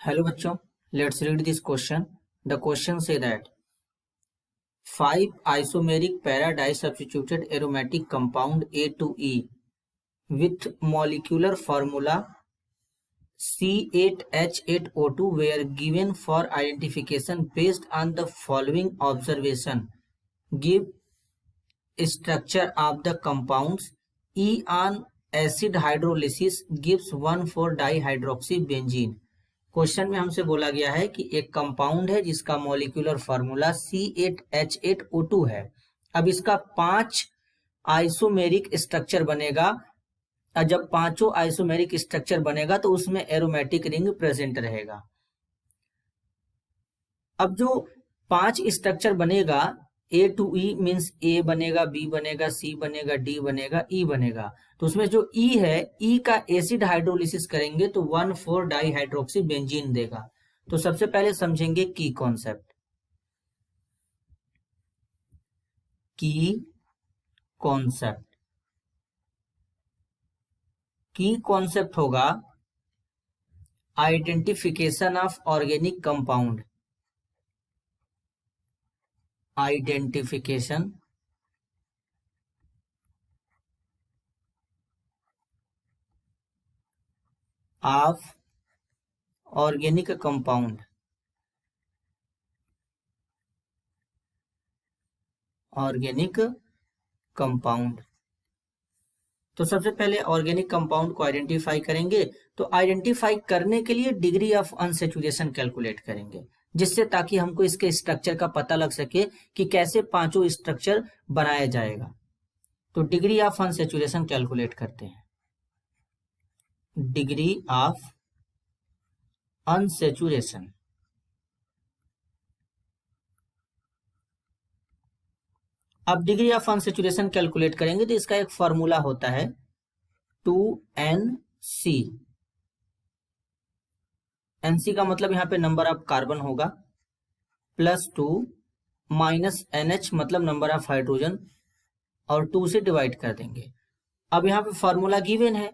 Hello बच्चों, let's read this question. The question say that 5 isomeric para disubstituted aromatic compound A to E with molecular formula C8H8O2 were given for identification based on the following observation. Give structure of the compounds. E on acid hydrolysis gives 1,4-dihydroxybenzene. Question में हमसे बोला गया है कि एक compound है जिसका molecular formula C8H8O2 है। अब इसका 5 आइसोमेरिक स्ट्रक्चर बनेगा और जब पांचों आइसोमेरिक स्ट्रक्चर बनेगा तो उसमें एरोमेटिक रिंग प्रेजेंट रहेगा। अब जो 5 स्ट्रक्चर बनेगा A to E means A बनेगा, B बनेगा, C बनेगा, D बनेगा, E बनेगा। तो उसमें जो E है, E का एसिड हाइड्रोलिसिस करेंगे तो 1,4-डाईहाइड्रोक्सीबेंजीन देगा। तो सबसे पहले समझेंगे की कॉन्सेप्ट। की कॉन्सेप्ट होगा identification of organic compound. Identification of organic compound. Organic compound. तो सबसे पहले ऑर्गेनिक कंपाउंड को आइडेंटिफाई करेंगे। तो आइडेंटिफाई करने के लिए डिग्री ऑफ अनसेचुरेशन कैलकुलेट करेंगे, जिससे ताकि हमको इसके स्ट्रक्चर का पता लग सके कि कैसे पांचों स्ट्रक्चर बनाया जाएगा। तो डिग्री ऑफ अनसेचुरेशन कैलकुलेट करते हैं। Degree of unsaturation. अब डिग्री ऑफ अनसेचुरेशन कैलकुलेट करेंगे तो इसका एक फॉर्मूला होता है 2NC। NC का मतलब यहाँ पे नंबर ऑफ कार्बन होगा, +2 माइनस NH मतलब नंबर ऑफ हाइड्रोजन, और 2 से डिवाइड कर देंगे। अब यहाँ पे फॉर्मूला गिवन है,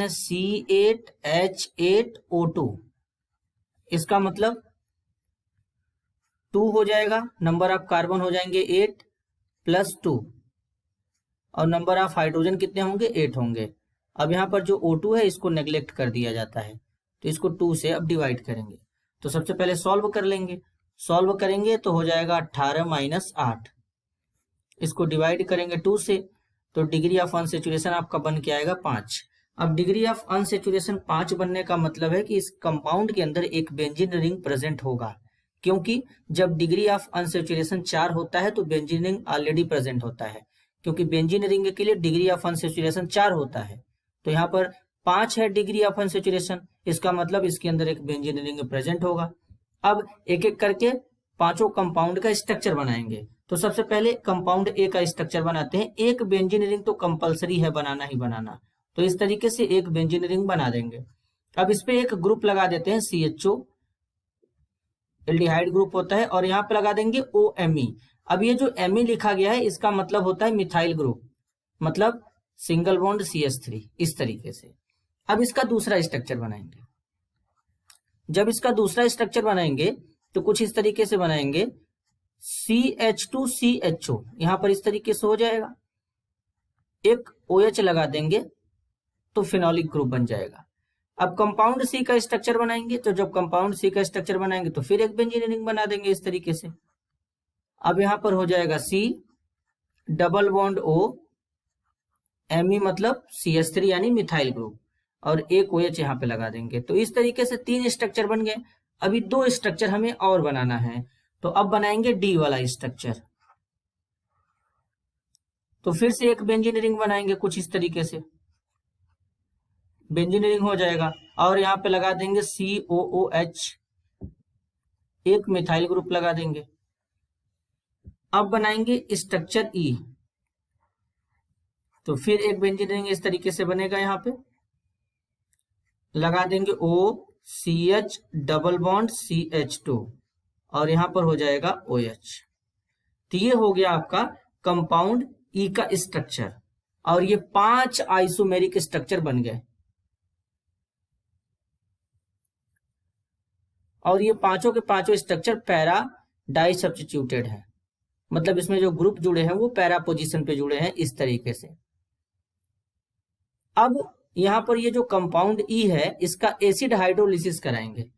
C8H8O2। इसका मतलब 2 हो जाएगा, नंबर ऑफ कार्बन हो जाएंगे 8 +2 और नंबर ऑफ हाइड्रोजन कितने होंगे, 8 होंगे। अब यहाँ पर जो O2 है इसको नेग्लेक्ट कर दिया जाता है, तो इसको 2 से अब डिवाइड करेंगे। तो सबसे पहले सॉल्व कर लेंगे। सॉल्व करेंगे तो हो जाएगा 18 - 8। इसको डिवाइड करेंगे 2 से, तो डिग्री ऑफ अनसेचुरेशन आपका बन के आएगा 5। अब डिग्री ऑफ अनसेचुरेशन 5 बनने का मतलब है कि इस कंपाउंड के अंदर एक बेंजीन रिंग प्रेजेंट होगा, क्योंकि जब डिग्री ऑफ अनसेचुरेशन 4 होता है तो बेंजीन रिंग ऑलरेडी प्रेजेंट होता है, क्योंकि बेंजीन रिंग के लिए डिग्री ऑफ अनसेचुरेशन 4 होता है। तो यहाँ पर 5 है डिग्री ऑफ अनसेचुरेशन, इसका मतलब इसके अंदर एक बेंजीन रिंग प्रेजेंट होगा। अब एक एक करके पांचों कंपाउंड का स्ट्रक्चर बनाएंगे। तो सबसे पहले कंपाउंड ए का स्ट्रक्चर बनाते हैं। एक बेंजीन रिंग तो कंपलसरी है बनाना ही बनाना, तो इस तरीके से एक बेंजीन रिंग बना देंगे। अब इस पे एक ग्रुप लगा देते हैं CHO, एल्डिहाइड ग्रुप होता है, और यहाँ पे लगा देंगे OMe। अब ये जो Me लिखा गया है इसका मतलब होता है मिथाइल ग्रुप, मतलब सिंगल बॉन्ड CH3, इस तरीके से। अब इसका दूसरा स्ट्रक्चर बनाएंगे। जब इसका दूसरा स्ट्रक्चर बनाएंगे तो कुछ इस तरीके से बनाएंगे, CH2CHO, यहां पर इस तरीके से हो जाएगा। एक OH लगा देंगे तो फिनोलिक ग्रुप बन जाएगा। अब कंपाउंड C का स्ट्रक्चर बनाएंगे, तो जब कंपाउंड C का स्ट्रक्चर बनाएंगे तो फिर एक बेंजीन रिंग बना देंगे इस तरीके से। अब यहां पर हो जाएगा C double bond O, Me मतलब CH3 यानी मिथाइल ग्रुप, और एक OH यहाँ पे लगा देंगे। तो इस तरीके से 3 स्ट्रक्चर बन गए। अभी 2 स्ट्रक्चर हमें और बनाना है, तो अब बनाएंगे D वाला स्ट्रक्चर। तो फिर से एक बेंजीन रिंग बनाएंगे कुछ इस तरीके से, बेंजीन रिंग हो जाएगा, और यहाँ पे लगा देंगे COOH, एक मिथाइल ग्रुप लगा देंगे। अब बनाएंगे स्ट्रक्चर E, तो फिर एक बेंजीन रिंग इस तरीके से बनेगा, यहाँ पे लगा देंगे OCH डबल बॉन्ड CH2, और यहां पर हो जाएगा OH। तो ये हो गया आपका कंपाउंड E का स्ट्रक्चर, और ये 5 आइसोमेरिक स्ट्रक्चर बन गए। और ये पांचों के पांचों स्ट्रक्चर पैरा डाई सब्स्टिट्यूटेड है, मतलब इसमें जो ग्रुप जुड़े हैं वो पैरा पोजीशन पे जुड़े हैं इस तरीके से। अब यहाँ पर ये जो कंपाउंड ई है इसका एसिड हाइड्रोलिसिस कराएंगे,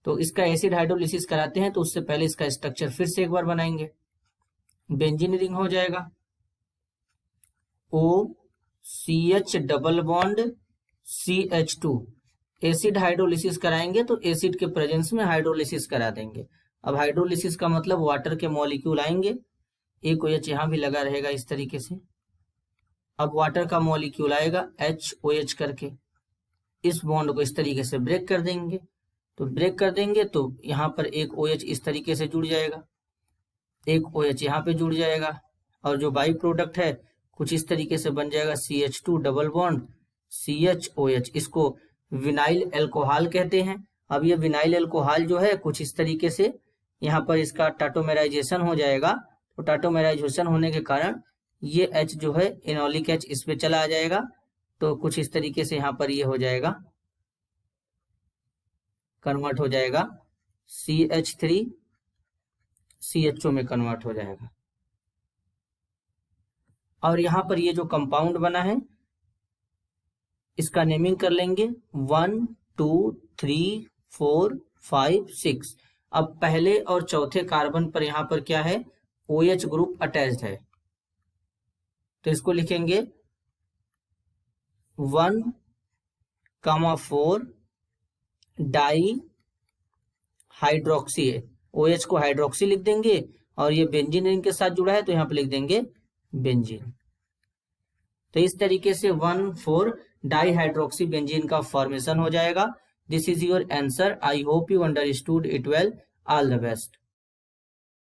तो इसका एसिड हाइड्रोलिसिस कराते हैं तो उससे पहले इसका स्ट्रक्चर फिर से एक बार बनाएंगे। बेंजीन रिंग हो जाएगा OCH double bond CH2। Acid hydrolysis कराएंगे तो एसिड के प्रेजेंस में हाइड्रोलिसिस करा देंगे। अब हाइड्रोलिसिस का मतलब वाटर के मॉलिक्यूल आएंगे, एक OH यहाँ भी लगा रहेगा इस तरीके से। अब वाटर का मॉलिक्यूल आएगा HOH करके, इस बॉन्ड को इस तरीके से ब्रेक कर देंगे, तो ब्रेक कर देंगे तो यहाँ पर एक OH इस तरीके से जुड़ जाएगा, एक OH यहाँ पे जुड़ जाएगा, और जो बाई प्रोडक्ट है कुछ इस तरीके से बन जाएगा CH2 डबल बॉन्ड CHOH। इसको विनाइल एल्कोहल कहते हैं। अब ये विनाइल एल्कोहल जो है कुछ इस तरीके से यहाँ पर इसका टाटोमेराइजेशन हो जाएगा, तो टाटोमेराइजेशन होने के कारण ये H जो है इनोलिक H इस पे चला आ जाएगा, तो कुछ इस तरीके से यहाँ पर ये हो जाएगा, कन्वर्ट हो जाएगा CH3 CHO में कन्वर्ट हो जाएगा। और यहाँ पर ये जो कंपाउंड बना है इसका नेमिंग कर लेंगे 1 2 3 4 5 6। अब पहले और चौथे कार्बन पर यहाँ पर क्या है, OH ग्रुप अटैच्ड है, तो इसको लिखेंगे 1,4 डाई हाइड्रोक्सी। OH को हाइड्रोक्सी लिख देंगे, और ये बेंजीन रिंग के साथ जुड़ा है तो यहाँ पे लिख देंगे बेंजीन। तो इस तरीके से 1,4 डाई हाइड्रोक्सी बेंजीन का फॉर्मेशन हो जाएगा। This is your answer. I hope you understood it well. All the best.